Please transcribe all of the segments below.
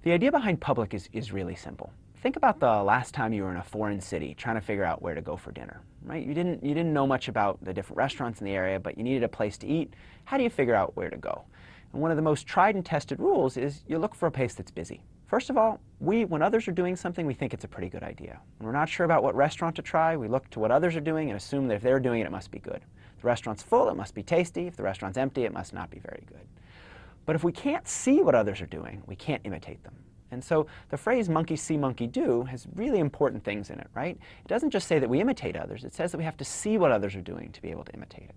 The idea behind public is really simple. Think about the last time you were in a foreign city trying to figure out where to go for dinner, right? You didn't know much about the different restaurants in the area, but you needed a place to eat. How do you figure out where to go? And one of the most tried and tested rules is you look for a place that's busy. First of all, when others are doing something, we think it's a pretty good idea. When we're not sure about what restaurant to try, we look to what others are doing and assume that if they're doing it, it must be good. If the restaurant's full, it must be tasty. If the restaurant's empty, it must not be very good. But if we can't see what others are doing, we can't imitate them. And so the phrase monkey see, monkey do has really important things in it, right? It doesn't just say that we imitate others, it says that we have to see what others are doing to be able to imitate it.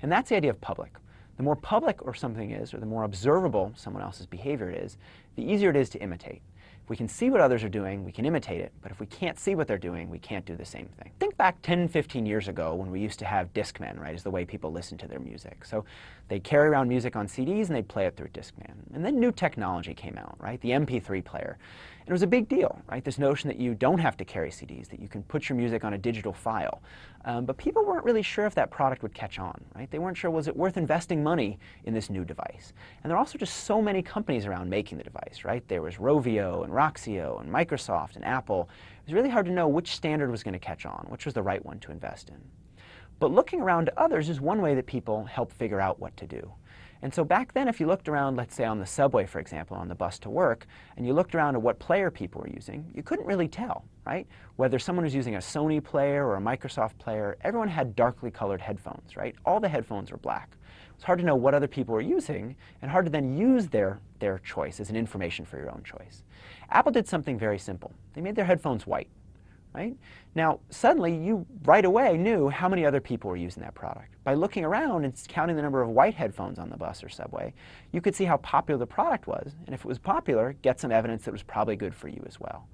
And that's the idea of public. The more public or something is, or the more observable someone else's behavior is, the easier it is to imitate. If we can see what others are doing, we can imitate it, but if we can't see what they're doing, we can't do the same thing. Think back 10, 15 years ago when we used to have Discmen, right, is the way people listen to their music. So they'd carry around music on CDs and they'd play it through Discman. And then new technology came out, right, the MP3 player. And it was a big deal, right, this notion that you don't have to carry CDs, that you can put your music on a digital file. But people weren't really sure if that product would catch on, right? They weren't sure, was it worth investing money in this new device? And there are also just so many companies around making the device, right? There was Rovio and Roxio and Microsoft and Apple. It was really hard to know which standard was going to catch on, which was the right one to invest in. But looking around to others is one way that people help figure out what to do. And so back then, if you looked around, let's say on the subway, for example, on the bus to work, and you looked around at what player people were using, you couldn't really tell, right? Whether someone was using a Sony player or a Microsoft player, everyone had darkly colored headphones, right? All the headphones were black. It's hard to know what other people were using, and hard to then use their choice as an information for your own choice. Apple did something very simple. They made their headphones white. Right? Now, suddenly you right away knew how many other people were using that product. By looking around and counting the number of white headphones on the bus or subway, you could see how popular the product was, and if it was popular, get some evidence that it was probably good for you as well.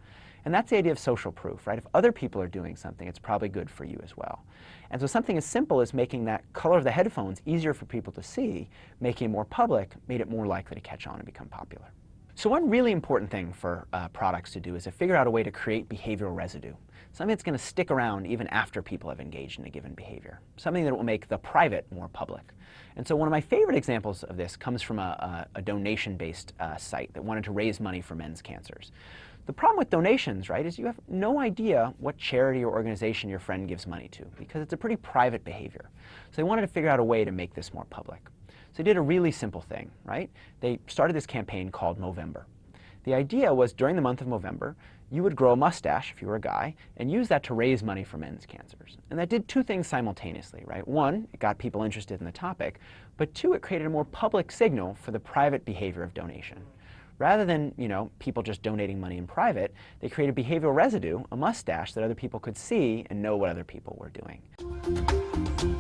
And that's the idea of social proof, right? If other people are doing something, it's probably good for you as well. And so something as simple as making that color of the headphones easier for people to see, making it more public, made it more likely to catch on and become popular. So one really important thing for products to do is to figure out a way to create behavioral residue. Something that's going to stick around even after people have engaged in a given behavior. Something that will make the private more public. And so one of my favorite examples of this comes from a donation-based site that wanted to raise money for men's cancers. The problem with donations, right, is you have no idea what charity or organization your friend gives money to, because it's a pretty private behavior. So they wanted to figure out a way to make this more public. So they did a really simple thing, right? They started this campaign called Movember. The idea was during the month of Movember, you would grow a mustache if you were a guy and use that to raise money for men's cancers. And that did two things simultaneously, right? One, it got people interested in the topic, but two, it created a more public signal for the private behavior of donation. Rather than, people just donating money in private, they created behavioral residue, a mustache that other people could see and know what other people were doing.